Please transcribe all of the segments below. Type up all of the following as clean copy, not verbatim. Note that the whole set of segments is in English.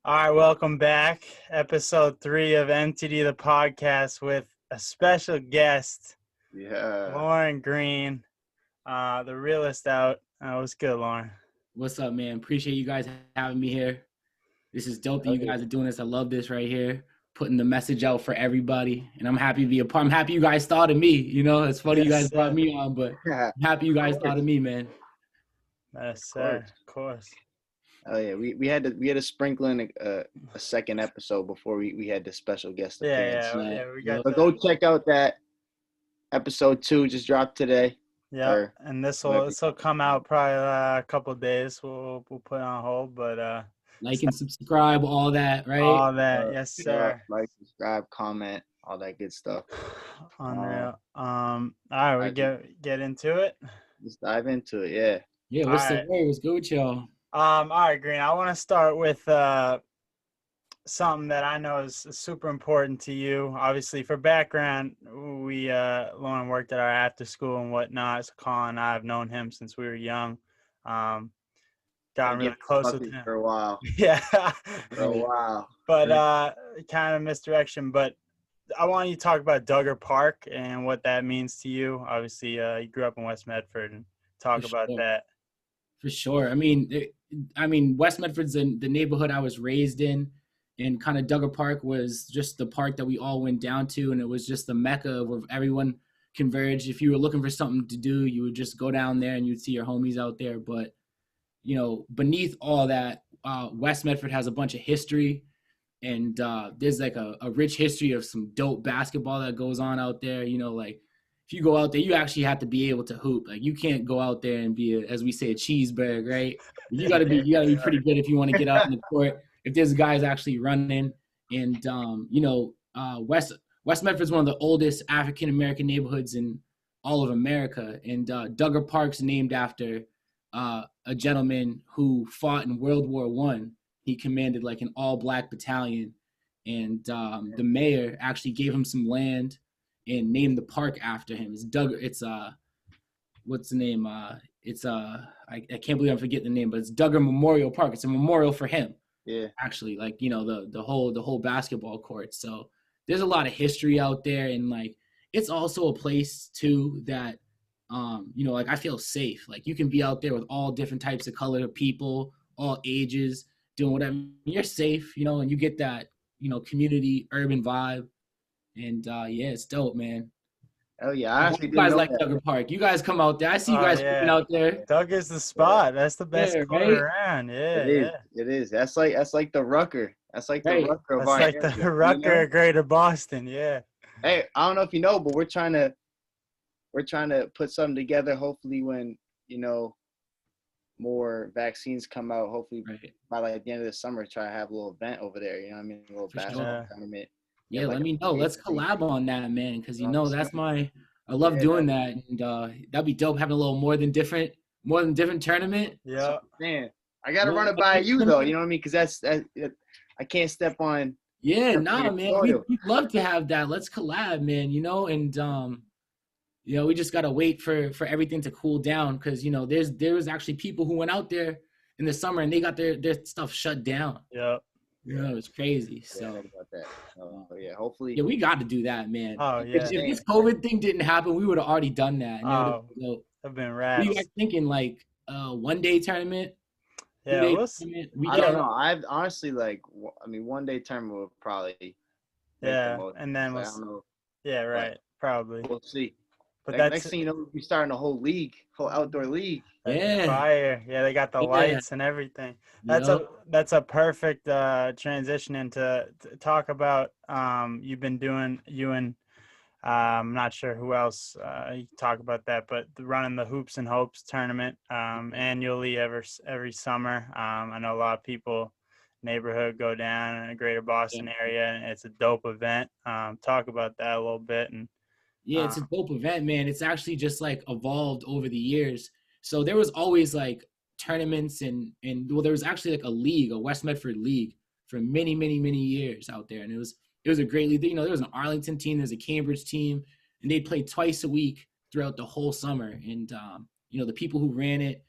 All right, welcome back. Episode 3 of MTD, the podcast, with a special guest, Yeah. Lauren Greene, the realist out. What's good, Lauren? What's up, man? Appreciate you guys having me here. This is dope that you guys are doing this. I love this right here, putting the message out for everybody. And I'm happy to be a part. I'm happy you guys thought of me. It's funny you guys brought me on, but I'm happy you guys thought of me, man. Yes, sir. Of course. Oh yeah, we had to sprinkle in a second episode before we had the special guest appearance. Yeah. We got. But go check out that episode 2 just dropped today. Yeah, and this will come out probably a couple of days. We'll put it on hold, but like and subscribe, all that, right? All that, yes, sir. Like, subscribe, comment, all that good stuff. Unreal. All right, we get into it. Let's dive into it. Yeah. Yeah. What's the word? What's good with y'all? All right, Greene. I want to start with something that I know is super important to you. Obviously, for background, Lauren worked at our after school and whatnot. So Colin and I have known him since we were young. Gotten really close with him for a while. Yeah. For a while. But kind of misdirection. But I want you to talk about Duggar Park and what that means to you. Obviously, you grew up in West Medford, and talk about that. For sure. I mean, West Medford's the neighborhood I was raised in, and kind of Duggar Park was just the park that we all went down to, and it was just the mecca where everyone converged. If you were looking for something to do, you would just go down there and you'd see your homies out there. But, beneath all that, West Medford has a bunch of history, and there's like a rich history of some dope basketball that goes on out there. If you go out there, you actually have to be able to hoop. Like, you can't go out there and be, as we say, a Cheeseburg, right? You gotta be pretty good if you want to get out in the court. If there's guys actually running, and West Medford's one of the oldest African American neighborhoods in all of America, and Duggar Park's named after a gentleman who fought in World War I. He commanded like an all-black battalion, and the mayor actually gave him some land and named the park after him. It's Duggar. It's what's the name? I can't believe I'm forgetting the name, but it's Duggar Memorial Park. It's a memorial for him. Yeah. Actually, like, the whole basketball court. So there's a lot of history out there, and like it's also a place too that like I feel safe. Like, you can be out there with all different types of color people, all ages, doing whatever. You're safe, and you get that, community urban vibe. And it's dope, man. Oh yeah, I honestly you guys like Duggar Park. You guys come out there. I see you guys out there. Duggar's the spot. That's the best court around. Yeah, it is. That's like the Rucker. That's like the Rucker of our area. That's like the Rucker of Greater Boston. Yeah. Hey, I don't know if you know, but we're trying to put something together. Hopefully, when more vaccines come out, hopefully by like the end of the summer, try to have a little event over there. A little basketball tournament. Yeah, let me know. Let's collab on that, man, because that's I love doing that, and that'd be dope, having a little more than different tournament. Yeah, man, I gotta run it by you though. You know what I mean? Because that's I can't step on. Yeah, man, we'd love to have that. Let's collab, man. And we just gotta wait for everything to cool down, because there was actually people who went out there in the summer and they got their stuff shut down. Yeah. Yeah, it was crazy. So about that. Hopefully. Yeah, we got to do that, man. Oh yeah. If this COVID thing didn't happen, we would have already done that. And I've been rad. What are you guys thinking? Like 1-day tournament? Yeah, I don't know. I've honestly one-day tournament would probably. And then I don't know. Yeah, right. Probably. We'll see. But next thing you know, we're starting a whole outdoor league. Yeah. Fire. Yeah, they got the lights and everything. That's a perfect transition into talk about you've been doing, you and I'm not sure who else you can talk about that, but running the Hoops and Hopes tournament annually every summer. I know a lot of people neighborhood go down in the greater Boston area, and it's a dope event. Talk about that a little bit. And yeah, it's a dope event, man. It's actually just like evolved over the years. So there was always like tournaments and there was actually like a league, a West Medford league, for many, many, many years out there. And it was a great league. There was an Arlington team, there's a Cambridge team, and they'd play twice a week throughout the whole summer. And the people who ran it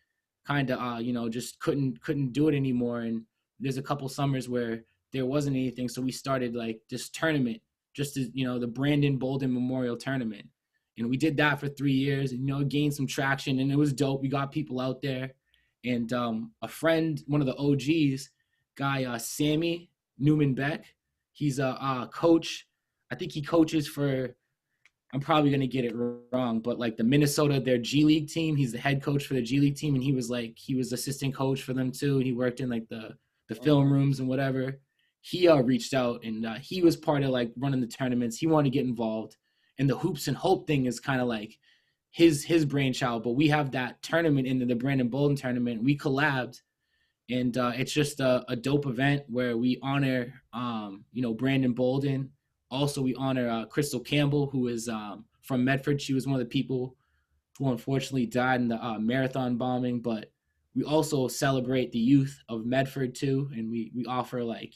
kind of just couldn't do it anymore. And there's a couple summers where there wasn't anything, so we started like this tournament, just to, the Brandon Bolden Memorial Tournament, and we did that for 3 years, and it gained some traction, and it was dope. We got people out there, and a friend, one of the OGs, guy Sammy Newman Beck, he's a coach. I think he coaches for, I'm probably gonna get it wrong, but like the Minnesota, their G League team. He's the head coach for the G League team, and he was assistant coach for them too. He worked in like the film rooms and whatever. He reached out, and he was part of like running the tournaments. He wanted to get involved, and the Hoops and Hope thing is kind of like his brainchild. But we have that tournament into the Brandon Bolden tournament. We collabed, and it's just a dope event where we honor Brandon Bolden. Also, we honor Crystal Campbell, who is from Medford. She was one of the people who unfortunately died in the marathon bombing. But we also celebrate the youth of Medford too, and we offer like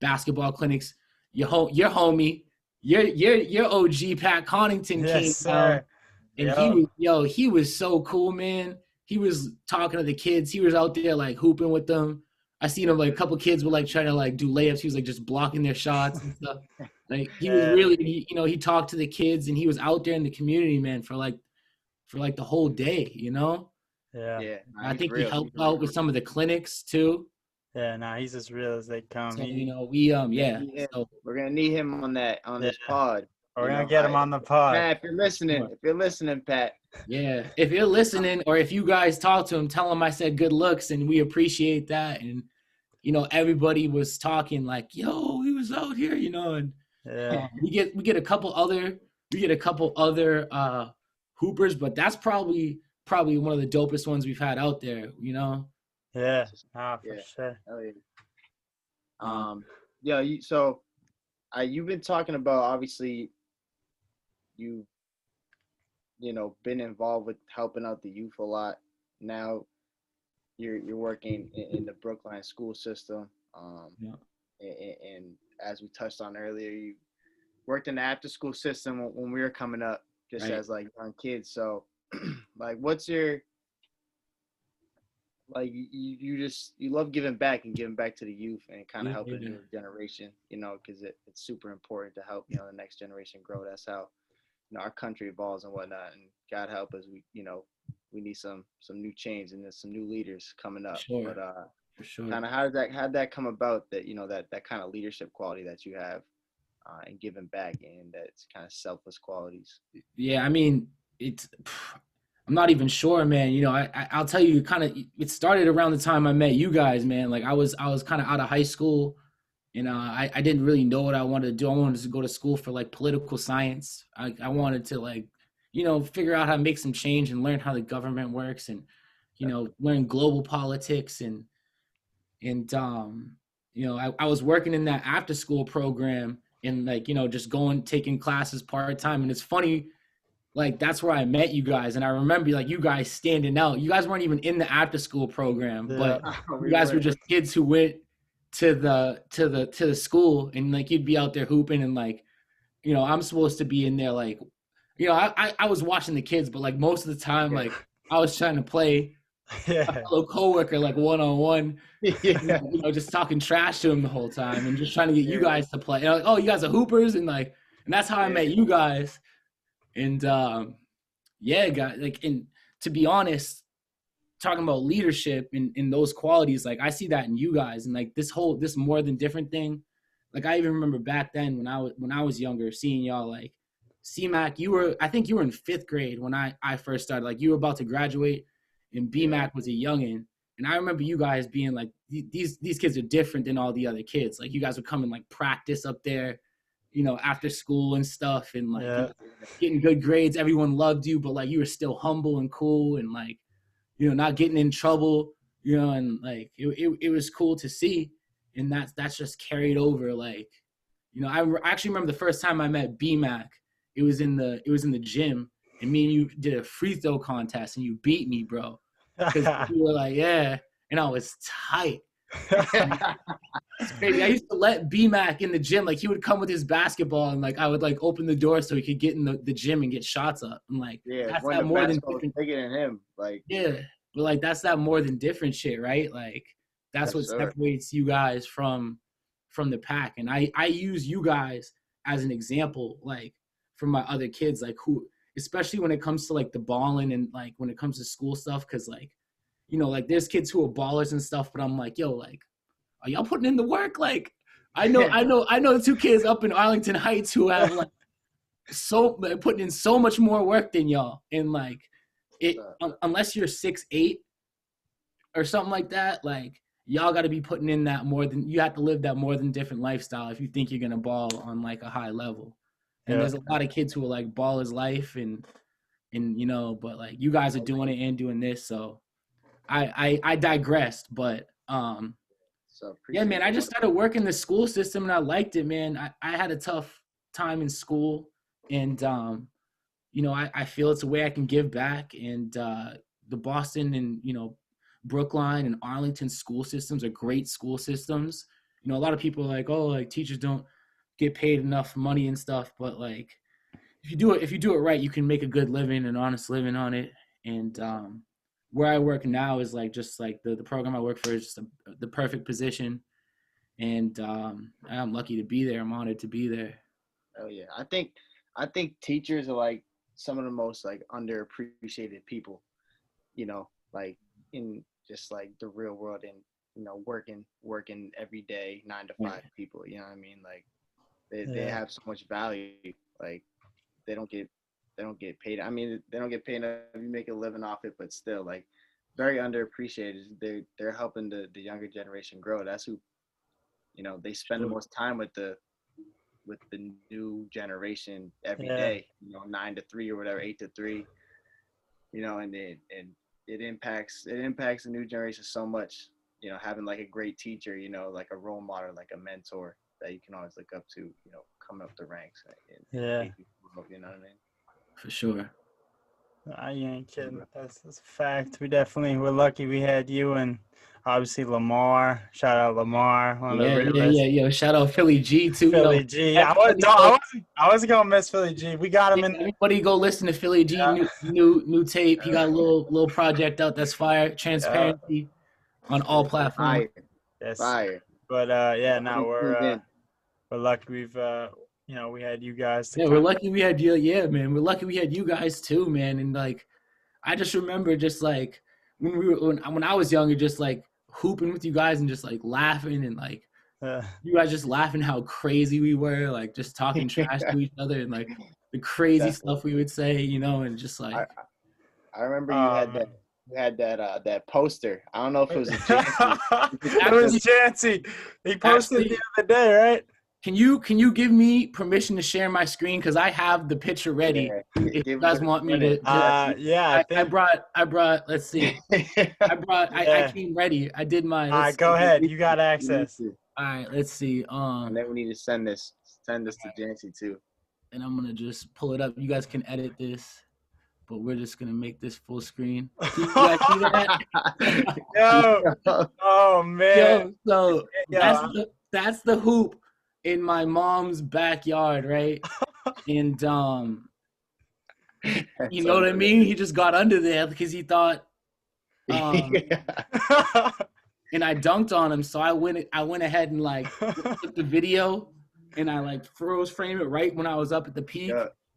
basketball clinics. Your homie, your OG Pat Connington came down, and he was so cool, man. He was talking to the kids. He was out there like hooping with them. I seen him like a couple kids would like try to like do layups. He was like just blocking their shots and stuff. Like he was really, he talked to the kids, and he was out there in the community, man, for like the whole day, Yeah. I think he helped out with some of the clinics too. Yeah, he's as real as they come. So, So we're gonna need him on this pod. We're gonna get him on the pod. Pat, if you're listening, Pat. Yeah, if you're listening, or if you guys talk to him, tell him I said good looks, and we appreciate that. And everybody was talking like, "Yo, he was out here," and we get a couple other hoopers, but that's probably one of the dopest ones we've had out there. Yeah, for sure. Hell yeah. You've been talking about, obviously, you've been involved with helping out the youth a lot. Now you're working in the Brookline school system. And as we touched on earlier, you worked in the after school system when we were coming up, just as like young kids. So like, what's your, like, you love giving back to the youth and kind of helping the new generation, because it's super important to help, the next generation grow. That's how, our country evolves and whatnot. And God help us, we need some new change, and there's some new leaders coming up. Sure. But for sure. Kind of how'd that come about, that, that kind of leadership quality that you have, and giving back, and that's kind of selfless qualities? Yeah, I mean, I'm not even sure, man. I'll tell you, it started around the time I met you guys, man. Like I was kind of out of high school, and I didn't really know what I wanted to do. I wanted to go to school for like political science. I wanted to like, figure out how to make some change and learn how the government works, and learn global politics, and I was working in that after school program, and like just taking classes part time. And it's funny, like that's where I met you guys, and I remember like you guys standing out. You guys weren't even in the after school program, but you guys were just kids who went to the school, and like you'd be out there hooping, and like I'm supposed to be in there, like I was watching the kids, but like most of the time like I was trying to play a fellow coworker like one-on-one, just talking trash to him the whole time, and just trying to get you guys to play. Like, oh, you guys are hoopers, and that's how I met you guys. And guys, like, and to be honest, talking about leadership and those qualities, like I see that in you guys, and like this more than different thing. Like I even remember back then when I was younger, seeing y'all, like C-Mac, I think you were in 5th grade when I first started. Like you were about to graduate, and B-Mac was a youngin'. And I remember you guys being like, these kids are different than all the other kids. Like you guys would come and like practice up there, after school and stuff, and like getting good grades. Everyone loved you, but like you were still humble and cool, and like, not getting in trouble, and like it was cool to see. And that's just carried over. Like, I actually remember the first time I met B-Mac, it was in the gym, and me and you did a free throw contest, and you beat me, bro. Because you were like, yeah, and I was tight. It's crazy. I used to let B-Mac in the gym. Like he would come with his basketball, and like I would like open the door so he could get in the gym and get shots up. I'm like, that's that more than different. Bigger than him, like but like that's that more than different shit, right? Like That's Yes, what sir. separates you guys from the pack. And I use you guys as an example, like for my other kids, like who, especially when it comes to like the balling and like when it comes to school stuff, because like, you know, like there's kids who are ballers and stuff, but I'm like, yo, like, are y'all putting in the work? Like, I know the two kids up in Arlington Heights who have like putting in so much more work than y'all, and like it unless you're 6'8" or something like that, like y'all got to be putting in that more than you have to live that more than different lifestyle if you think you're gonna ball on like a high level. And there's a lot of kids who are like ball is life and you know, but like you guys are doing it and doing this, so I digressed, but yeah, man, I just started working the school system and I liked it, man. I had a tough time in school, and you know, I feel it's a way I can give back, and the Boston and, you know, Brookline and Arlington school systems are great school systems. You know, a lot of people are like, oh, like teachers don't get paid enough money and stuff, but like if you do it right, you can make a good living, an honest living on it. And where I work now is like just like the program I work for is just the perfect position, and I'm lucky to be there. I'm honored to be there. Oh yeah, I think teachers are like some of the most like underappreciated people, you know, like in just like the real world, and you know, working every day 9 to 5 people, you know what I mean? Like they have so much value. Like they don't get paid. I mean, they don't get paid enough if you make a living off it, but still, like very underappreciated. They're helping the younger generation grow. That's who, you know, they spend the most time with the new generation every day. You know, 9 to 3 or whatever, 8 to 3. You know, and it impacts the new generation so much. You know, having like a great teacher, you know, like a role model, like a mentor that you can always look up to, you know, coming up the ranks. And you know what I mean? For sure. You ain't kidding. That's a fact. We're lucky we had you and obviously Lamar. Shout out Lamar, one of the realest. Yo, shout out Philly G too. Philly yo. G. I wasn't gonna miss Philly G. We got him in. Everybody go listen to Philly G new tape. He got a little project out that's fire. Transparency on all platforms. Yes. Fire. But we're lucky we've you know, we had you guys to we're lucky we had you. Yeah, man. We're lucky we had you guys too, man. And like I just remember just like when I was younger, just like hooping with you guys and just like laughing and like you guys just laughing how crazy we were, like just talking trash to each other and like the crazy stuff we would say, you know, and just like I remember you had that poster. I don't know if it was a Jancy. It was Jancy. He posted the other day, right? Can you give me permission to share my screen, because I have the picture ready? If you guys want me to, I brought. Let's see. I came ready. I did my. All right, go ahead. You got access. All right, let's see. And then we need to send this to Jancy too. And I'm gonna just pull it up. You guys can edit this, but we're just gonna make this full screen. Can you guys see that? Yo, oh man. Yo, so that's the hoop in my mom's backyard, right? And you know what I mean? He just got under there because he thought and I dunked on him, so I went ahead and like took the video and I like froze frame it right when I was up at the peak.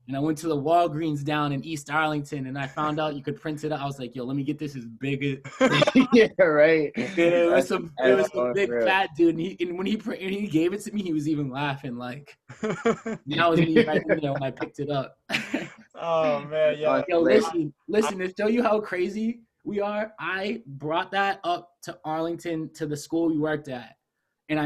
And I went to the Walgreens down in East Arlington, and I found out you could print it out. I was like, yo, let me get this as big as yeah, right. It was some big fat dude, and when he gave it to me, he was even laughing. Like, I was me right in there when I picked it up. Oh man, yo, listen to show you how crazy we are. I brought that up to Arlington to the school we worked at. And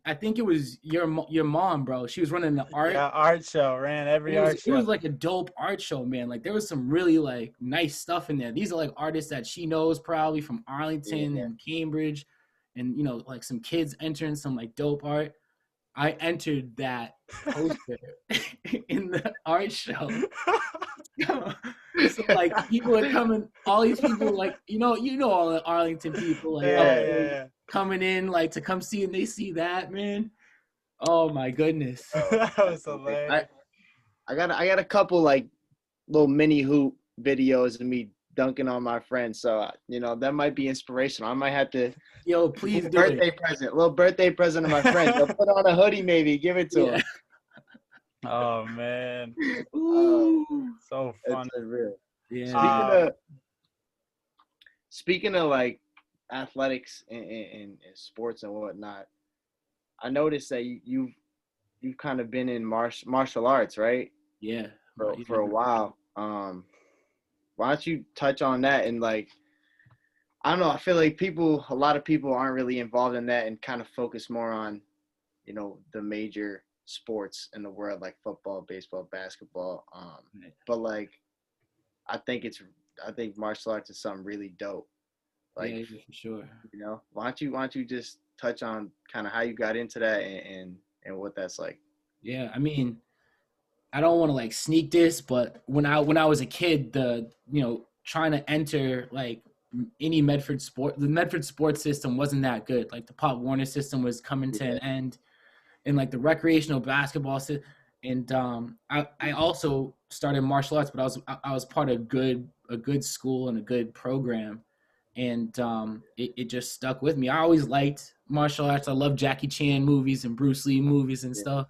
I think it was your mom, bro. She was running the art show. Ran every art show. It was like a dope art show, man. Like there was some really like nice stuff in there. These are like artists that she knows probably from Arlington and Cambridge, and you know, like some kids entering some like dope art. I entered that poster in the art show. So like people are coming, all these people like you know all the Arlington people like coming in like to come see, and they see that, man. Oh my goodness. That was hilarious. I got a couple like little mini hoop videos of me dunking on my friends. So, that might be inspirational. I might have to Yo, please do it. Little birthday present to my friends. I'll put on a hoodie, maybe give it to Yeah. them. Oh man, so fun. It's unreal. Yeah. Speaking of like athletics and sports and whatnot, I noticed that you've kind of been in martial arts, right? Yeah. For a while. Why don't you touch on that? And like, I don't know, I feel like a lot of people aren't really involved in that and kind of focus more on, the major sports in the world, like football, baseball, basketball. But like, I think martial arts is something really dope. Like, yeah, for sure. Why don't you just touch on kind of how you got into that and what that's like? Yeah, I mean, I don't want to like sneak this, but when I was a kid, trying to enter like any the Medford sports system wasn't that good. Like the Pop Warner system was coming to an end, and like the recreational basketball system. And I also started martial arts, but I was part of a good school and a good program, and it just stuck with me. I always liked martial arts. I love Jackie Chan movies and Bruce Lee movies and stuff.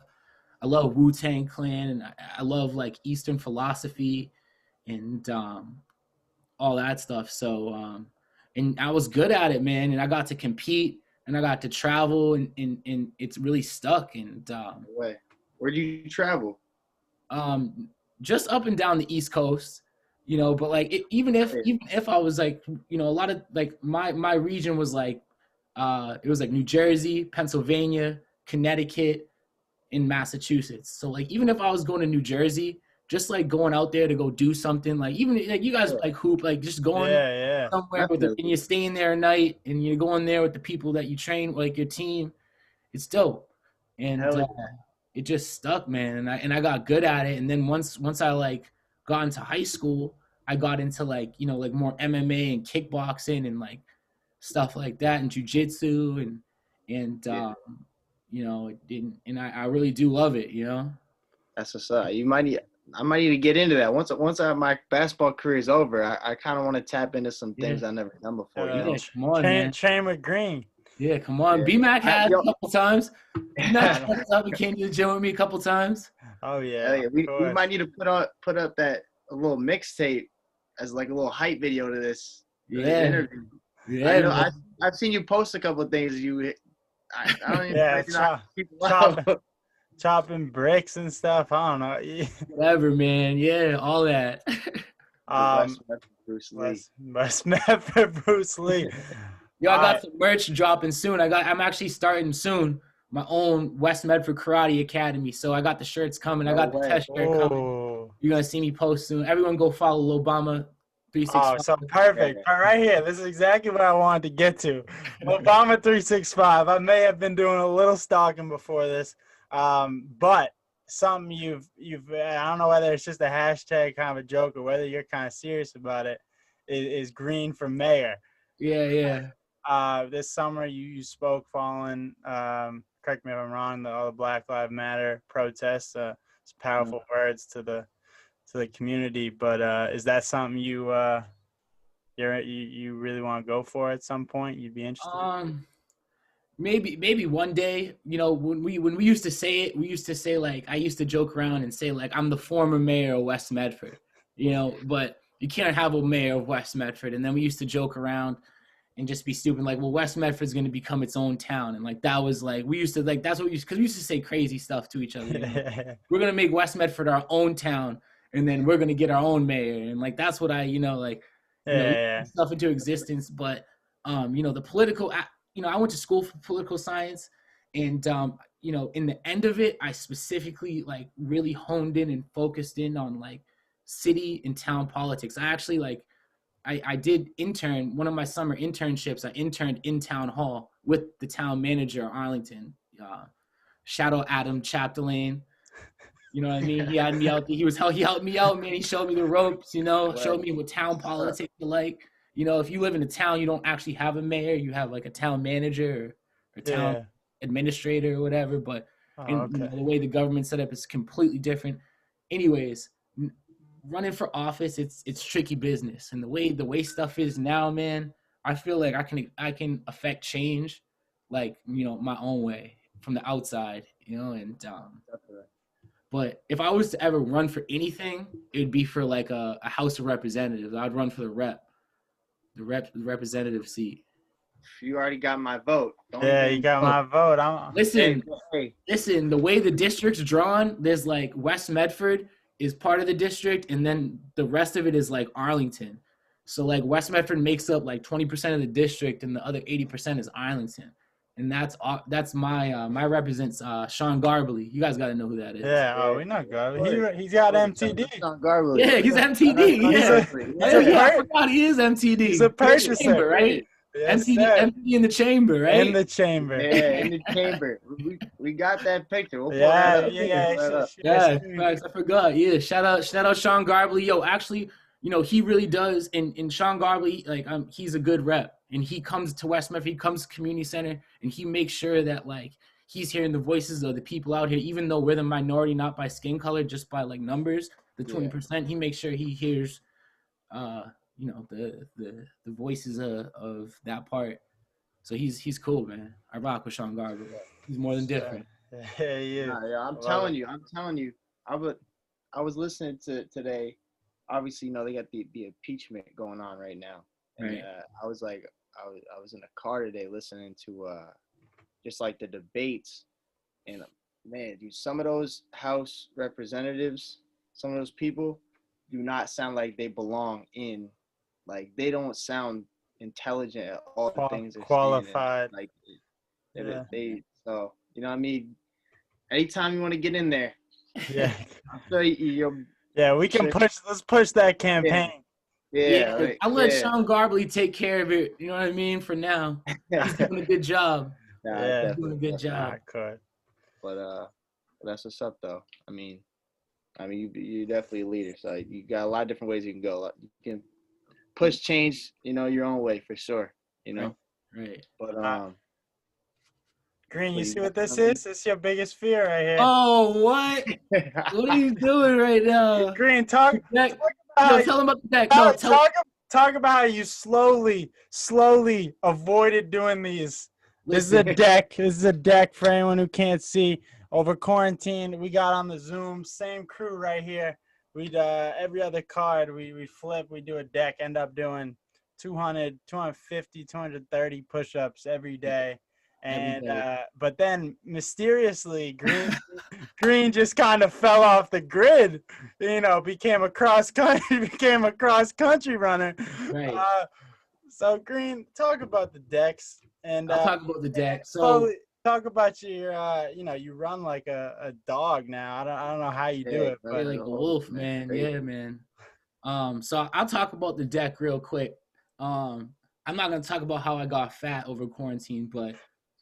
I love Wu-Tang Clan, and I love like Eastern philosophy and all that stuff. So and I was good at it, man. And I got to compete and I got to travel, and it's really stuck. And where do you travel? Just up and down the East Coast, But like even if I was like, a lot of like my region was like, it was like New Jersey, Pennsylvania, Connecticut, in Massachusetts. So like even if I was going to New Jersey, just like going out there to go do something, like even like you guys like hoop, like just going somewhere and you're staying there at night and you're going there with the people that you train, like your team, it's dope. And it just stuck, man. And I got good at it. And then once I like got into high school, I got into like, like more MMA and kickboxing and like stuff like that and jujitsu and it didn't, and I really do love it, That's what's up. I might need to get into that once my basketball career is over. I kind of want to tap into some things I never done before. Come on, man. Train with Greene. Yeah, come on. BMAC had a couple times. BMAC up and came to the gym with me a couple times. Oh yeah. We might need to put up a little mixtape as like a little hype video to this interview. Yeah, I've seen you post a couple of things. I don't even chopping bricks and stuff. I don't know. Whatever, man. Yeah, all that. Bruce Lee. West Medford Bruce Lee. Yo, I got some merch dropping soon. I'm actually starting soon my own West Medford Karate Academy. So I got the shirts coming. I got the test shirt coming. You're gonna see me post soon. Everyone go follow Obama 365. Oh, so perfect. Right here. This is exactly what I wanted to get to. Obama 365. I may have been doing a little stalking before this. But something you've I don't know whether it's just a hashtag kind of a joke or whether you're kind of serious about it, is Greene for mayor. Yeah. This summer you spoke following, correct me if I'm wrong, all the Black Lives Matter protests. It's powerful words to the community, but is that something you really want to go for at some point? You'd be interested? Maybe one day. When we used to say it, we used to say like, I used to joke around and say like, I'm the former mayor of West Medford, but you can't have a mayor of West Medford. And then we used to joke around and just be stupid, like, well, West Medford's going to become its own town. And like, that was like, we used to like, that's what because we used to say crazy stuff to each other. We're going to make West Medford our own town, and then we're going to get our own mayor. And like, that's what I, stuff into existence. But, the political, I went to school for political science, and, in the end of it, I specifically like really honed in and focused in on like city and town politics. I actually like, I did intern, one of my summer internships, I interned in town hall with the town manager of Arlington, Shadow Adam Chapdelaine. You know what I mean? He had me out there. He helped me out, man. He showed me the ropes, showed me what town politics are like. If you live in a town, you don't actually have a mayor. You have like a town manager or town administrator or whatever. But the way the government's set up is completely different. Anyways, running for office, it's tricky business, and the way stuff is now, man, I feel like I can affect change, like my own way from the outside, and but if I was to ever run for anything, it would be for like a House of Representatives. I'd run for the representative seat. You already got my vote. Don't Yeah, even. you got my vote. I'm. Listen, Hey. listen. The way the district's drawn, there's like West Medford is part of the district, and then the rest of it is like Arlington. So like West Medford makes up like 20% of the district, and the other 80% is Arlington. And that's my represents Sean Garbely. You guys got to know who that is. Yeah. Oh, we know God. He's got MTD. Yeah, he's MTD. Yeah. I forgot he is MTD. He's a purchaser, chamber, right? Yes, MTD in the chamber, right? In the chamber. Yeah, in the chamber. We got that picture. We'll pull Yeah, that up. Yeah, facts. I forgot. Yeah, shout out Sean Garbely. Yo, actually, he really does. And Sean Garbely, like, he's a good rep, and he comes to West Memphis, he comes to community center, and he makes sure that like he's hearing the voices of the people out here, even though we're the minority, not by skin color, just by like numbers, the 20%. He makes sure he hears, the voices of that part. So he's cool, man. I rock with Sean Garbely. He's more than different. Yeah, yeah. I'm telling you. I was listening to today. Obviously, they got the impeachment going on right now, and Right. I was in a car today listening to just like the debates, and man, dude, some of those House representatives, some of those people, do not sound like they belong in, like they don't sound intelligent at all the things they're qualified. saying. Like so you know what I mean. Anytime you want to get in there, Yeah. I'm sure you'll. Yeah, we can push. Let's push that campaign. Yeah, I'll let Sean Garbely take care of it. You know what I mean? For now, he's doing a good job. Yeah, he's doing a good job. I could. But that's what's up, though. I mean, you're definitely a leader. So you got a lot of different ways you can go. You can push change, your own way for sure. Right. But Greene, you see what this is? This is your biggest fear right here. Oh, what? What are you doing right now? Greene, talk tell him about the deck. Talk about how you slowly avoided doing these. This is a deck for anyone who can't see. Over quarantine, we got on the Zoom, same crew right here. We'd every other card we flip, we do a deck, end up doing 200, 250, 230 push-ups every day. And but then mysteriously Greene just kind of fell off the grid, became a cross country runner. Right. So Greene, talk about the decks, and I'll talk about the deck. So talk about your you run like a dog now. I don't know how you do it, but like a wolf, man. Yeah, man. So I'll talk about the deck real quick. I'm not gonna talk about how I got fat over quarantine, but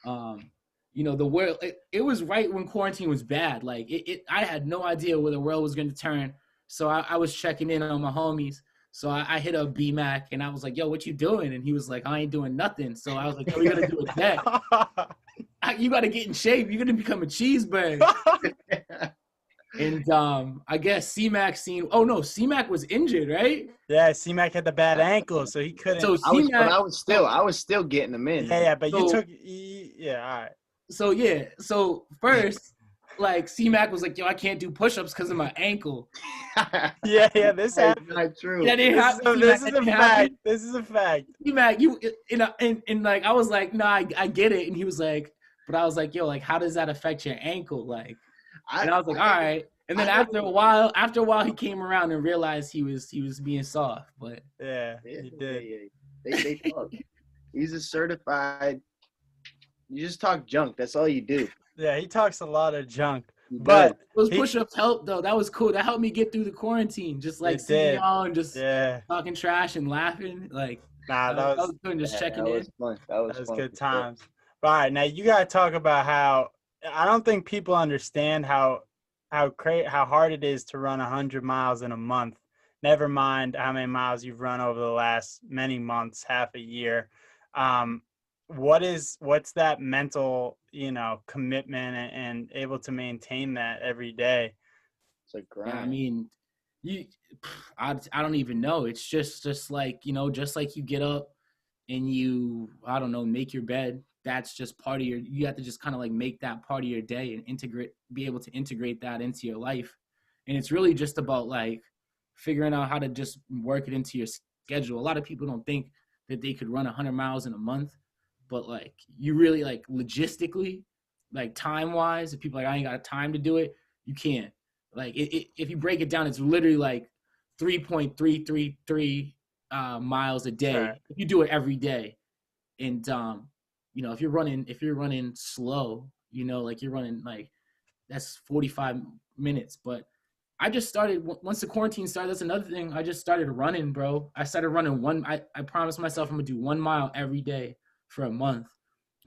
the world, it was right when quarantine was bad. Like I had no idea where the world was going to turn. So I was checking in on my homies. So I hit up B-Mac and I was like, yo, what you doing? And he was like, I ain't doing nothing. So I was like, yo, we got to do a deck. You got to get in shape. You're going to become a Cheeseburg. And I guess C-Mac was injured, right? Yeah, C-Mac had the bad ankle, so he couldn't. So I was still getting them in. Yeah, but all right. So first, like C-Mac was like, yo, I can't do push-ups because of my ankle. Yeah, this happened. That's not true. That didn't happen. This is a fact. This is a fact. C-Mac, and like I was like, nah, I get it, and he was like, but I was like, yo, like how does that affect your ankle, like? And I was like, all right. And then after a while, he came around and realized he was being soft. But yeah, he did. Yeah. They talk. He's a certified. You just talk junk. That's all you do. Yeah, he talks a lot of junk. But those push-ups helped though. That was cool. That helped me get through the quarantine. Just like seeing y'all and just talking trash and laughing. Like that was good. Just checking in. Fun. That was fun. Good times. But, all right, now you gotta talk about how I don't think people understand how hard it is to run 100 miles in a month. Never mind how many miles you've run over the last many months, half a year. What's that mental, commitment and able to maintain that every day? It's a grind. I mean, You, I don't even know. It's just like, just like you get up and you, I don't know, make your bed. That's just part of you have to just kind of like make that part of your day and be able to integrate that into your life. And it's really just about like figuring out how to just work it into your schedule. A lot of people don't think that they could run 100 miles in a month, but like you really like logistically, like time wise, if people are like, I ain't got time to do it, you can't. Like if you break it down, it's literally like 3.333 miles a day Right. if you do it every day. And if you're running slow, like you're running like that's 45 minutes. But I just started once the quarantine started. That's another thing. I just started running, bro. I started running I promised myself I'm gonna do 1 mile every day for a month,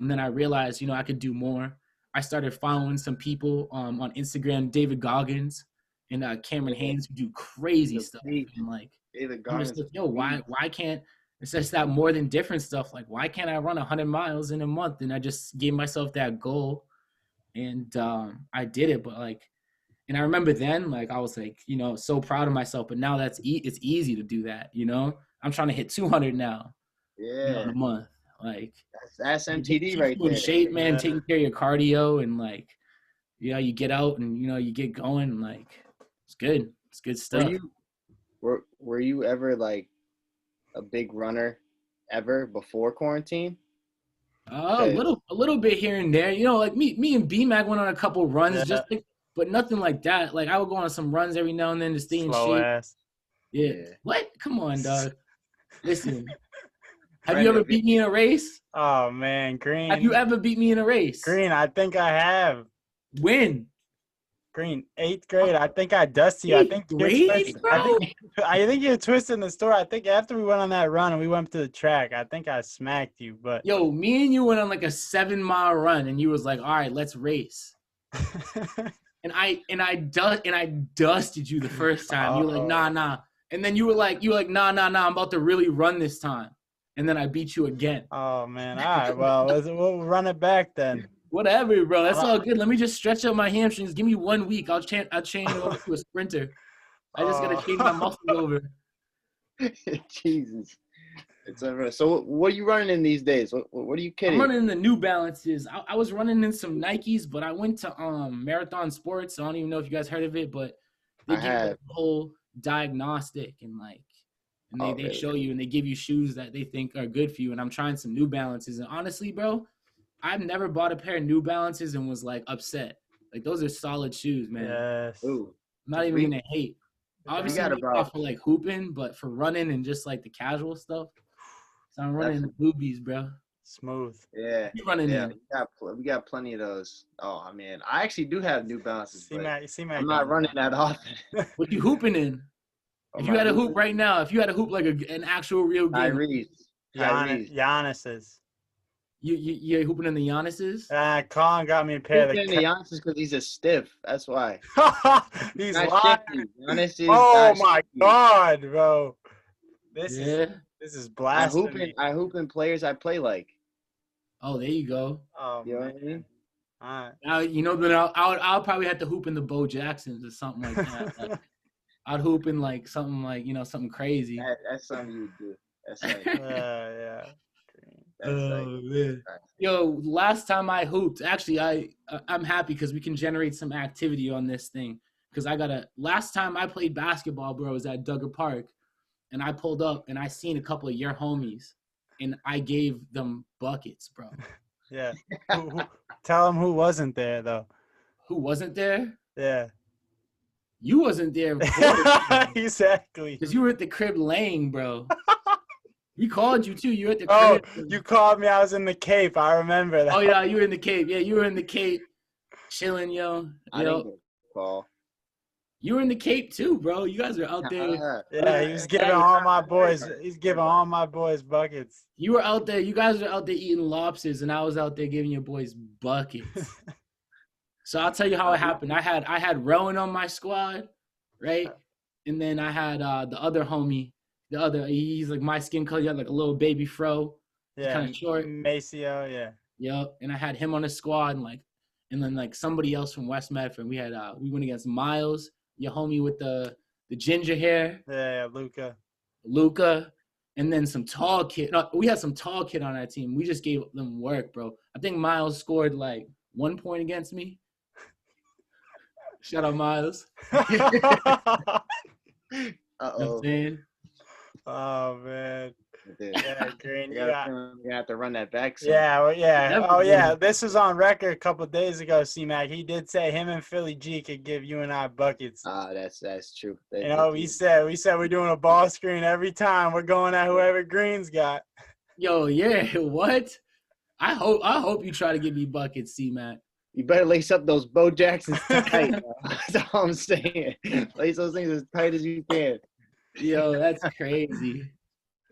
and then I realized I could do more. I started following some people on Instagram, David Goggins and Cameron Yeah. Haynes, who do crazy The stuff. beast. And like David I'm just Garnett's like, yo, why can't it's just that more than different stuff? Like, why can't I run 100 miles in a month? And I just gave myself that goal, and I did it. But like, and I remember then, like, I was like, so proud of myself. But now it's easy to do that. I'm trying to hit 200 now, in Yeah, a month. Like, that's it just MTD keeps right you in there. shape, man. Yeah. Taking care of your cardio and like, you get out and you get going. And, like, it's good. It's good Were stuff. you were you ever like a big runner ever before quarantine? A little bit here and there. Like me and B-Mac went on a couple runs, Yeah. but nothing like that. Like I would go on some runs every now and then to stay in Slow shape. ass. Yeah. Yeah. What? Come on, dog. Listen, have Friend you ever of beat me in a race? Oh man, Have you Greene. ever beat me in a race? Greene, I think I have. When? Greene, 8th grade. I think I dusted you. I think Eighth you're grade, twisting. bro? I think you're twisting the story. I think after we went on that run and we went to the track, I think I smacked you. But Yo, me and you went on like a 7-mile run, and you was like, "All right, let's race." And I dusted you the first time. You were like, "Nah, nah," and then you were like, "Nah, nah, nah. I'm about to really run this time." And then I beat you again. Oh man. All right. Well, we'll run it back then. Whatever, bro. That's I all good. Let me just stretch up my hamstrings. Give me 1 week. I'll change it over to a sprinter. I just gotta change my muscles over. Jesus. It's over. So what are you running in these days? What are you I'm kidding? running in the New Balances. I was running in some Nikes, but I went to Marathon Sports. I don't even know if you guys heard of it, but they I give you have. a whole diagnostic and Oh, they really? show you and they give you shoes that they think are good for you. And I'm trying some New Balances. And honestly, bro, I've never bought a pair of New Balances and was like upset. Like those are solid shoes, man. Yes. Ooh. I'm not even We gonna hate. Obviously, got maybe about not for like hooping, but for running and just like the casual stuff. So I'm running the boobies, bro. Smooth. yeah. You running Yeah, in? we got plenty of those. Oh, I mean, I actually do have New Balances, but C-Mac I'm not running that often. What you hooping in? Oh, If you my had a hoop hooping? right now, if you had a hoop like an actual real game, Tyrese. Giannis's. you're hooping in the Giannis's. Colin got me a pair of Hooping in the Giannis because he's a stiff. That's why. He's Not lying. shifty. Giannis is Oh not my shifty. god, bro. This Yeah. is blasphemy. I hoop in players I play like. Oh, there you go. Oh You know man. what I mean? All right. Now then I'll probably have to hoop in the Bo Jacksons or something like that. Like, I'd hoop in like something like something crazy. That's something you would do. That's like Yeah. Man. Yo, last time I hooped, actually I'm happy because we can generate some activity on this thing. Because last time I played basketball, bro, was at Duggar Park, and I pulled up and I seen a couple of your homies, and I gave them buckets, bro. Yeah. Tell him who wasn't there though. Who wasn't there? Yeah. You wasn't there, of course. Exactly. Because you were at the crib laying, bro. We called you too. You were at the Oh, crib. you called me. I was in the Cape. I remember that. Oh yeah, you were in the Cape. Yeah, you were in the Cape, chilling, yo. I didn't get a call. You were in the Cape too, bro. You guys were out there. Yeah, he was giving all my boys. He's giving all my boys buckets. You were out there. You guys were out there eating lobsters, and I was out there giving your boys buckets. So I'll tell you how it happened. I had Rowan on my squad, right? And then I had the other homie. He's like my skin color. He had like a little baby fro. Yeah, kind of short. Maceo, yeah. Yep. And I had him on the squad, and then like somebody else from West Medford. We went against Miles, your homie with the the ginger hair, Yeah, Luca, and then some tall kid. No, we had some tall kid on our team. We just gave them work, bro. I think Miles scored like 1 point against me. Shout out Miles. You know what I'm saying? Oh man. Yeah, Greene. You have to run that back soon. Yeah, well, yeah. Definitely. Oh yeah. This was on record a couple of days ago, C-Mac. He did say him and Philly G could give you and I buckets. That's true. You know, we said we're doing a ball screen every time. We're going at whoever Green's got. Yo, yeah, what? I hope you try to give me buckets, C-Mac. You better lace up those Bo Jacksons tight. That's all I'm saying. Lace those things as tight as you can. Yo, that's crazy.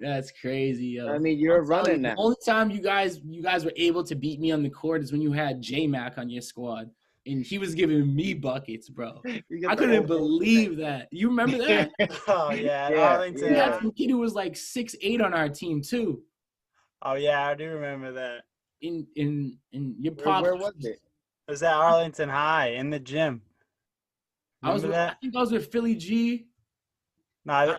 That's crazy, yo. I mean, you're running now. The only time you guys were able to beat me on the court is when you had J-Mac on your squad. And he was giving me buckets, bro. I couldn't believe that. You remember that? Oh yeah, We had some kid who was like 6'8" on our team too. Oh yeah, I do remember that. In your Where was it? It was at Arlington High in the gym. I think I was with Philly G. No,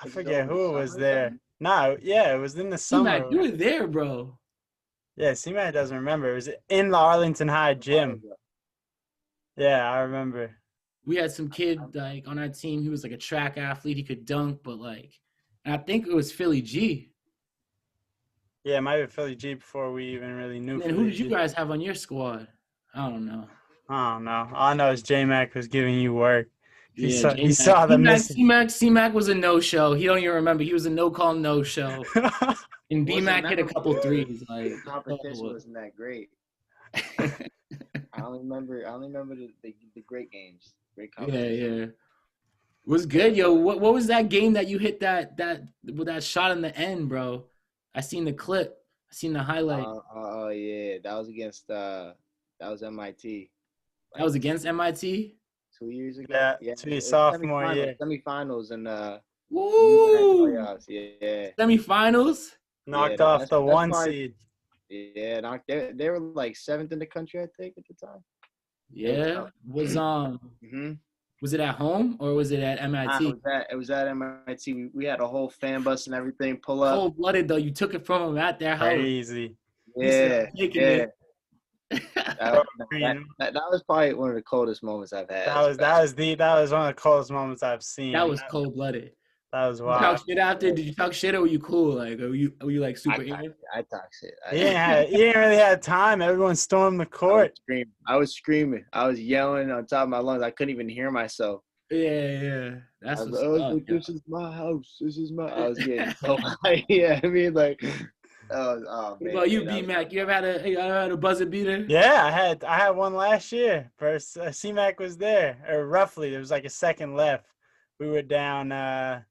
I forget who was there. No, yeah, it was in the summer. C-Mac, you were there, bro. Yeah, C-Mac doesn't remember. It was in the Arlington High gym. Yeah, I remember. We had some kid like on our team. He was like a track athlete. He could dunk, but like, and I think it was Philly G. Yeah, it might be Philly G before we even really knew. And who did you guys have on your squad? I don't know. I don't know. All I know is J-Mac was giving you work. He Yeah, saw the missing. C-Mac was a no-show. He don't even remember. He was a no-call, no-show. And B-Mac hit a couple threes. Like competition wasn't that great. I only remember the great games. Great competition. Yeah. It was good, yo. What was that game that you hit that with that shot in the end, bro? I seen the clip. I seen the highlight. Oh yeah, that was against that was MIT. That was against MIT? 2 years ago. Yeah, sophomore year. Semifinals and woo! Playoffs. Yeah. Semifinals? Knocked off the one seed. Yeah, they were like 7th in the country, I think, at the time. Yeah. Was it at home or was it at MIT? It was at MIT. We had a whole fan bus and everything pull up. Cold-blooded though. You took it from them at their house. Crazy. Yeah. That was probably one of the coldest moments I've had. That was one of the coldest moments I've seen. That was cold-blooded. That was wild. Did you talk shit after? Did you talk shit or were you cool? Like, were you like super I talk shit. He didn't really have time. Everyone stormed the court. I was screaming. I was yelling on top of my lungs. I couldn't even hear myself. Yeah. That's what's up. This is my house. I was getting so high. Yeah, I mean, like, oh man. Well, you B-Mac, you ever had a buzzer beater? Yeah, I had one last year. First, C-Mac was there, or roughly. There was like a second left. We were down 1.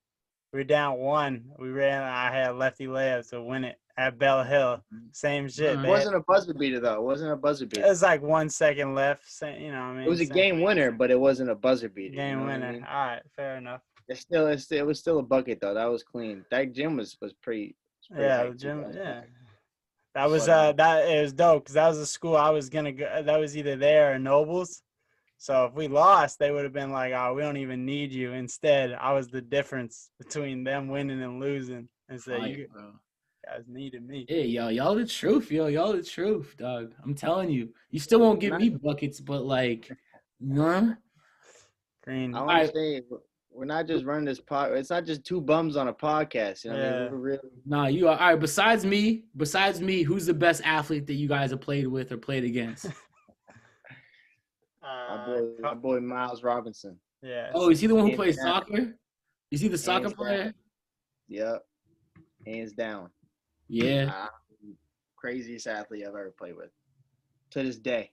I had a lefty layup to win it at Bell Hill. Same shit. It wasn't a buzzer beater though. It wasn't a buzzer beater. It was like 1 second left. You know what I mean? It was a game winner, but it wasn't a buzzer beater. Game winner. I mean? All right, fair enough. It was still a bucket though. That was clean. That gym was pretty. Yeah, the gym. Yeah. That was it was dope because that was the school I was gonna go. That was either there or Nobles. So if we lost, they would have been like, "Oh, we don't even need you." Instead, I was the difference between them winning and losing. And so you guys needed me. Hey, y'all the truth, y'all the truth, dog. I'm telling you, you still won't give me buckets, but like, Greene. I'm saying we're not just running this pod. It's not just two bums on a podcast. You know what I mean? We're really. Nah, you are all right. Besides me, who's the best athlete that you guys have played with or played against? My boy Miles Robinson. Yeah. Oh, is he the one who plays soccer? Is he the soccer player? Yep. Hands down. Yeah. Craziest athlete I've ever played with. To this day.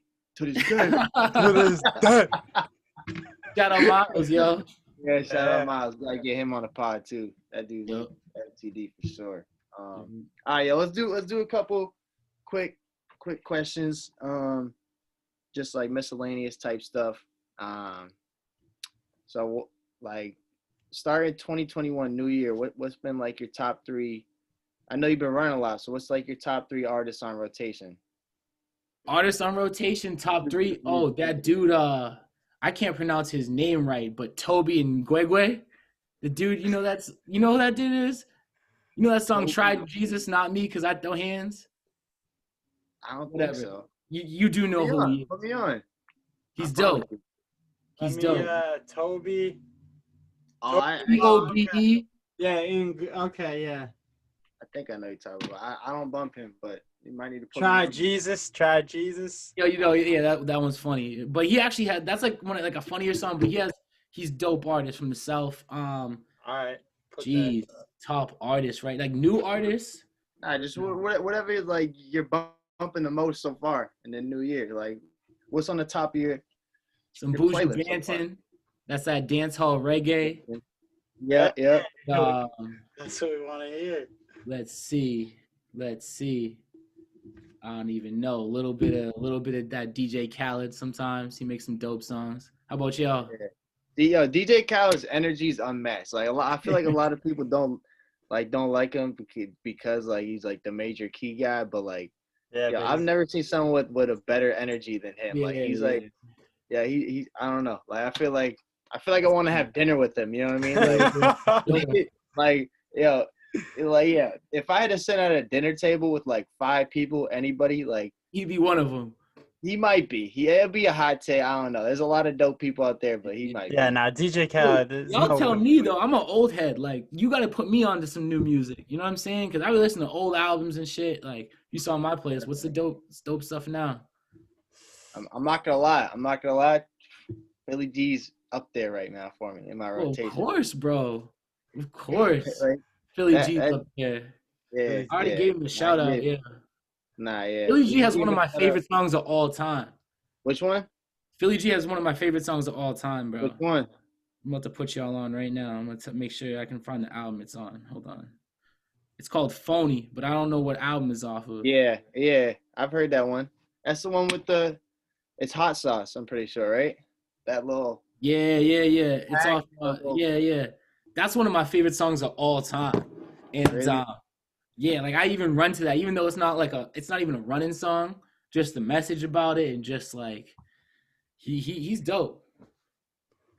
Shout out Miles, yo. Yeah, shout out Miles. Gotta get him on the pod too. That dude's MTD for sure. All right, let's do a couple quick questions. Just like miscellaneous type stuff. So like starting 2021 New Year, what's been like your top 3? I know you've been running a lot, so what's like your top 3 artists on rotation? Artists on rotation, top 3. Oh, that dude. I I can't pronounce his name right, but Toby and Gwegwe, the dude, you know who that dude is? You know that song "Try Jesus, Not Me" because I throw hands. I don't think Whatever. so. You do know who he is. Put me on. He's I probably dope. do. Let He's me, dope. Toby. Oh, Tobe. Yeah, okay, yeah. I think I know you're talking about. I don't bump him, but you might need to put me Try on. Jesus, try Jesus. Yo, yeah, that one's funny. But he actually had that's like one of like a funnier song. But he's dope artist from the South. All right. Geez, top artist, right? Like new artists. Nah, just whatever like you're bumping the most so far in the new year. Like, what's on the top of your Buju playlist so far? Banton. That's that dance hall reggae. Yeah. That's what we want to hear. Let's see. I don't even know. A little bit of that DJ Khaled. Sometimes he makes some dope songs. How about y'all? Yeah. DJ Khaled's energy is unmatched. Like I feel like a lot of people don't like him because like he's like the major key guy, but like I've never seen someone with a better enery than him. Like he's like he I don't know. Like I feel like I want to have dinner with him. You know what I mean? Like if I had to sit at a dinner table with like 5 people, anybody, like he'd be one of them. He might be. It'd be a hot take. I don't know. There's a lot of dope people out there, but he might be. Yeah, nah, DJ Khaled. Y'all tell me though, I'm an old head. Like you got to put me on to some new music. You know what I'm saying? Because I be listening to old albums and shit. Like you saw my playlist. What's the dope stuff now? I'm not gonna lie. Philly G's up there right now for me in my rotation. Of course, bro. Of course. Right? Philly G's up there. Yeah. I already gave him a shout out. Yeah. Nah, yeah. Philly G has one of my favorite songs of all time. Which one? Philly G has one of my favorite songs of all time, bro. Which one? I'm about to put y'all on right now. I'm going to make sure I can find the album it's on. Hold on. It's called Phony, but I don't know what album is off of. Yeah. I've heard that one. That's the one with it's Hot Sauce, I'm pretty sure, right? That little. Yeah. It's off. Yeah. That's one of my favorite songs of all time. And really? Yeah, like I even run to that, even though it's not even a running song, just the message about it and just like he's dope.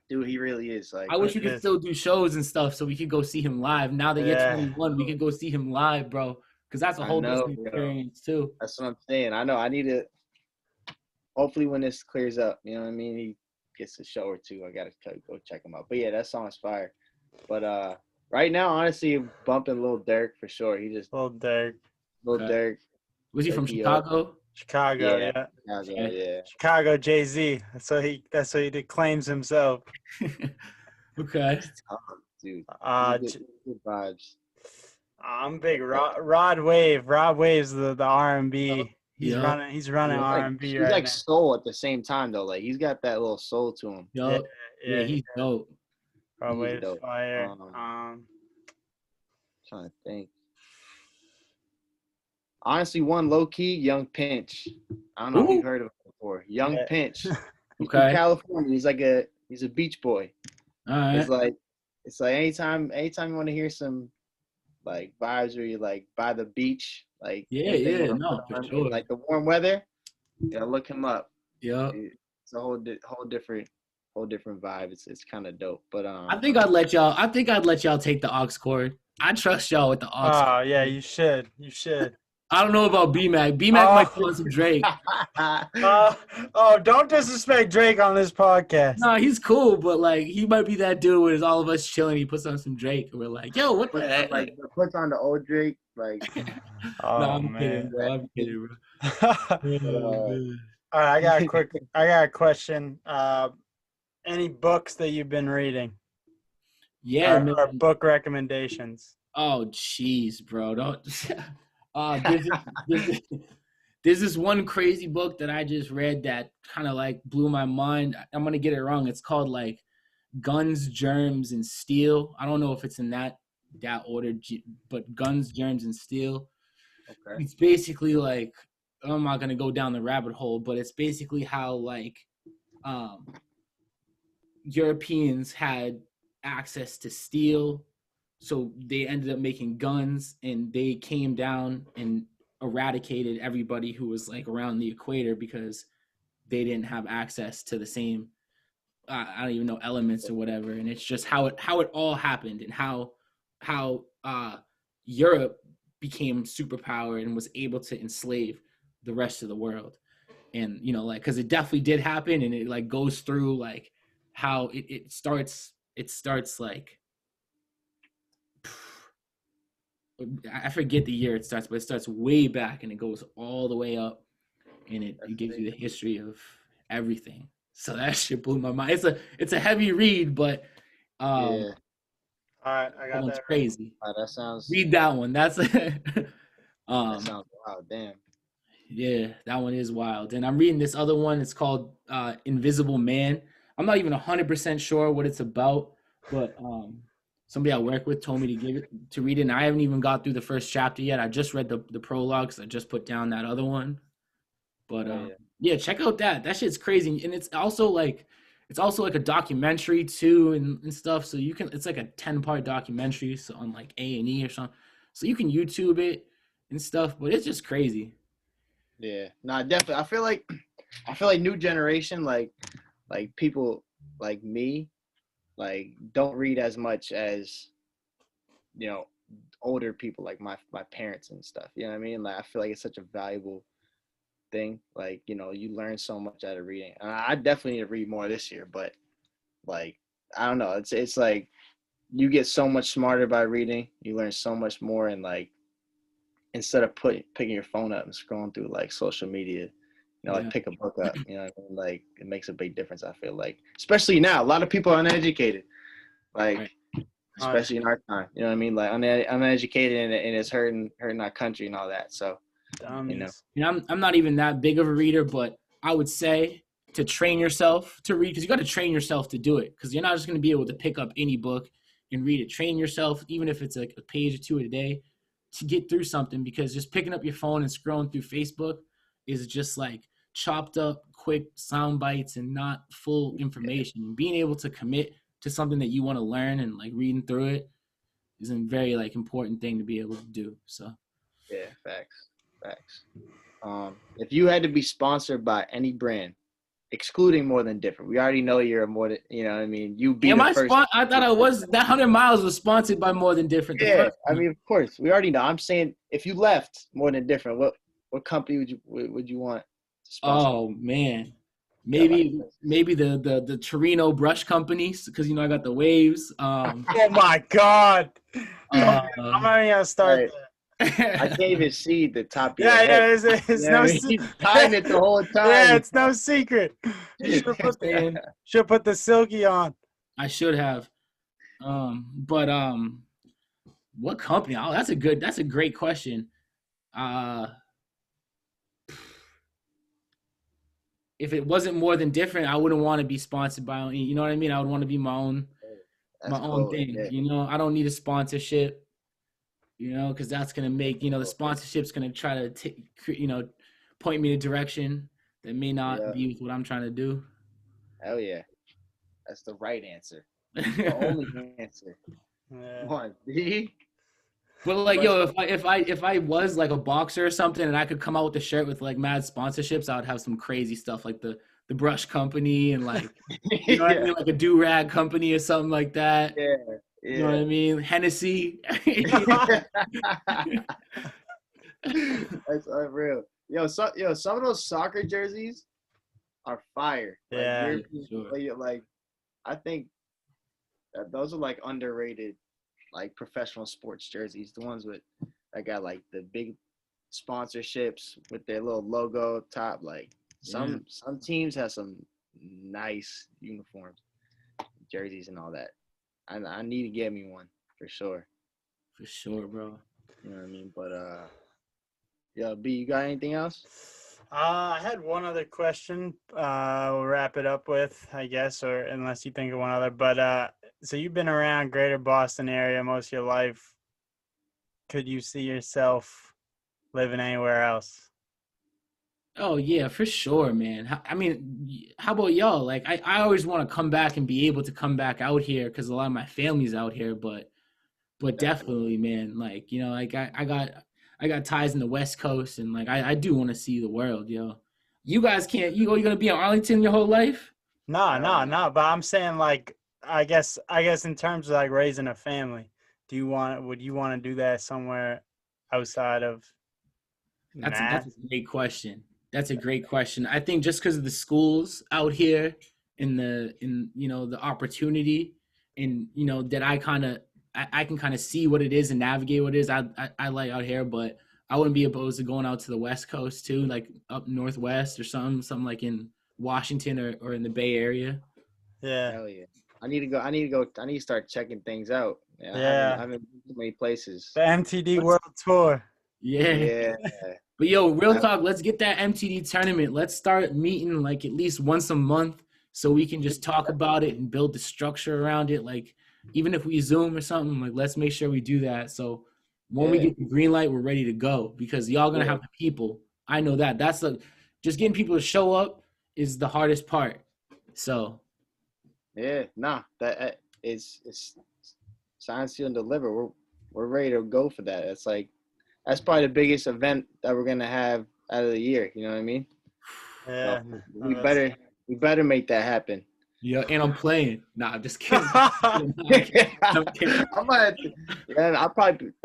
Dude, he really is. Like I wish we could still do shows and stuff so we could go see him live. Now that you're 21, we could go see him live, bro. Because that's a whole different experience too. That's what I'm saying. I know. I need to. Hopefully, when this clears up, you know what I mean. He gets a show or two. I gotta go check him out. But yeah, that song's fire. But right now, honestly, bumping Lil Durk for sure. He just Lil Durk. Was he from Chicago? Chicago, yeah. Chicago Jay-Z. That's what he claims himself. Okay. Dude. Good vibes. I'm big Rod Wave. Rod Wave's the R&B. He's running R&B he's right like now. soul at the same time though. Like he's got that little soul to him. Yeah, he's dope. Rod Wave's fire. Trying to think. Honestly, one low key, Young Pinch. I don't know if you've heard of him before. Young Pinch. He's from California. He's a beach boy. All right. It's like anytime you want to hear some like vibes where you're like by the beach, like for sure. Like the warm weather, look him up. Yeah, it's a whole different vibe. It's kind of dope. But I think I'd let y'all take the aux chord. I trust y'all with the aux. Oh yeah, you should. I don't know about B-Mac. B-Mac might call some Drake. Don't disrespect Drake on this podcast. No, he's cool, but like he might be that dude where all of us chilling. He puts on some Drake, and we're like, "Yo, what the heck?" Like puts on the old Drake, like. I'm kidding, bro. All right, I got a question. Any books that you've been reading? Yeah, or book recommendations? Oh, jeez, bro. Don't. There's this one crazy book that I just read that kind of like blew my mind. I'm gonna get it wrong. It's called like Guns, Germs, and Steel. I don't know if it's in that order, but Guns, Germs, and Steel. Okay. It's basically like, I'm not gonna go down the rabbit hole, but it's basically how like Europeans had access to steel. So they ended up making guns, and they came down and eradicated everybody who was like around the equator because they didn't have access to the same I don't even know, elements or whatever, and it's just how it all happened and how Europe became superpower and was able to enslave the rest of the world. And like, because it definitely did happen, and it like goes through like how it starts like, I forget the year it starts, but it starts way back and it goes all the way up, and it gives you the history of everything. So that shit blew my mind. It's a heavy read, but Yeah. All right, I that got one's that. crazy. That sounds. Read that one. That's That sounds wild. Damn. yeah, that one is wild. And I'm reading this other one. It's called Invisible Man. I'm not even 100% sure what it's about, but somebody I work with told me to read it, and I haven't even got through the first chapter yet. I just read the prologue, because I just put down that other one. But yeah, check out that shit's crazy, and it's also like a documentary too, and stuff. So it's like a 10-part documentary, so on like A&E or something. So you can YouTube it and stuff, but it's just crazy. Yeah, no, definitely. I feel like new generation, like people like me, like don't read as much as older people, like my parents and stuff. You know what I mean? Like I feel like it's such a valuable thing. Like you learn so much out of reading. And I definitely need to read more this year, but like I don't know. It's like you get so much smarter by reading. You learn so much more, and like instead of picking your phone up and scrolling through like social media, like pick a book up. You know what I mean? Like it makes a big difference. I feel like, especially now, a lot of people are uneducated. Like, right. Especially in our time, you know what I mean? Like uneducated, and it's hurting our country and all that. So, I'm not even that big of a reader, but I would say to train yourself to read, because you got to train yourself to do it, because you're not just going to be able to pick up any book and read it. Train yourself, even if it's like a page or two a day, to get through something, because just picking up your phone and scrolling through Facebook is just like chopped up quick sound bites and not full information. Being able to commit to something that you want to learn and like reading through it is a very like important thing to be able to do. So yeah, facts. If you had to be sponsored by any brand, excluding More Than Different, we already know you're a more than, you know what I mean? You be the first. I thought I was, that 100 Miles was sponsored by More Than Different. Yeah, I mean, of course, we already know. I'm saying if you left More Than Different, what company would you want to sponsor? Oh man, maybe the Torino brush companies, because I got the waves. Oh my God! I'm not even gonna start. Right. I can't even see the top of your head. Yeah, it's no he's tying it the whole time. Yeah, it's no secret. You should put the silky on. I should have. But what company? Oh, that's a great question. If it wasn't More Than Different, I wouldn't want to be sponsored by, you know what I mean? I would want to be my own thing. Yeah. I don't need a sponsorship. Because that's going to make, the sponsorship's going to try to, point me in a direction that may not be with what I'm trying to do. Hell yeah. That's the right answer. The only answer. Come on, B. But like, if I was like a boxer or something and I could come out with a shirt with like mad sponsorships, I would have some crazy stuff like the brush company and like, you know what I mean? Like a do-rag company or something like that. Yeah. You know what I mean? Hennessy. That's unreal. Some of those soccer jerseys are fire. Yeah. Like I think that those are like underrated, like professional sports jerseys. The ones that got like the big sponsorships with their little logo up top. Like some teams have some nice uniforms, jerseys, and all that. I need to get me one for sure. For sure, bro. You know what I mean? But B, you got anything else? I had one other question. We'll wrap it up with, I guess, or unless you think of one other. But so you've been around Greater Boston area most of your life. Could you see yourself living anywhere else? Oh yeah, for sure, man. I mean, how about y'all? Like, I always want to come back and be able to come back out here because a lot of my family's out here. But definitely, man. Like, like I got ties in the West Coast, and like I do want to see the world, yo. You guys can't. You're gonna be in Arlington your whole life? No. But I'm saying like I guess in terms of like raising a family, would you want to do that somewhere outside of That's Mass? a great question. That's a great question. I think just because of the schools out here and in the opportunity and that I can kind of see what it is and navigate what it is. I like out here, but I wouldn't be opposed to going out to the West Coast too, like up northwest or something like in Washington or in the Bay Area. Yeah. Hell yeah. I need to go. I need to go. I need to start checking things out. Yeah, I Yeah. haven't been to many places. The MTD Let's, World Tour. yeah. Yeah. But yo, real I, talk, let's get that MTD tournament. Let's start meeting like at least once a month so we can just talk about it and build the structure around it. Like even if we Zoom or something, like let's make sure we do that. So when we yeah. get the green light, we're ready to go because y'all gonna Yeah. have the people. I know that. That's just getting people to show up is the hardest part. So Yeah. Nah. That it's sign, seal, and deliver. We're ready to go for that. It's like that's probably the biggest event that we're gonna have out of the year. You know what I mean? So Yeah. we better make that happen. yeah, and I'm playing. Nah, I'm just kidding. I'm kidding. I might have to, yeah,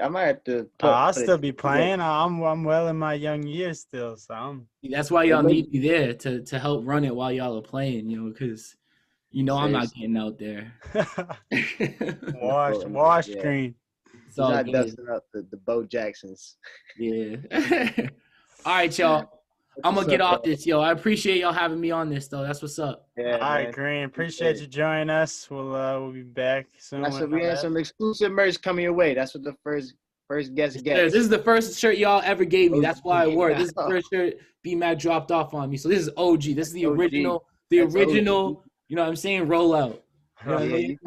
I might have to I'll put it still be playing. I'm well in my young years still, so I'm That's why y'all need me there to help run it while y'all are playing, because I'm not getting out there. washed Yeah. Greene. It's He's all not good. dusting up the Bo Jacksons. Yeah. All right, y'all. I'm gonna get off this, yo. I appreciate y'all having me on this, though. That's what's up. Yeah, All right, man. Greene. Appreciate you joining us. We'll be back soon. That's what we have some exclusive merch coming your way. That's what the first guest This gets. is the first shirt y'all ever gave me. That's why I wore it. This is the first shirt B-Mac dropped off on me. So this is OG. This is the original. The original. You know what I'm saying? Rollout. You know what I mean?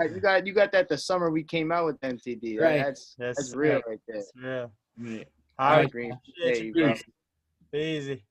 You got that the summer we came out with MTD. Right. That's real right there. That's real. Right. All right, Green. appreciate you, bro. Easy.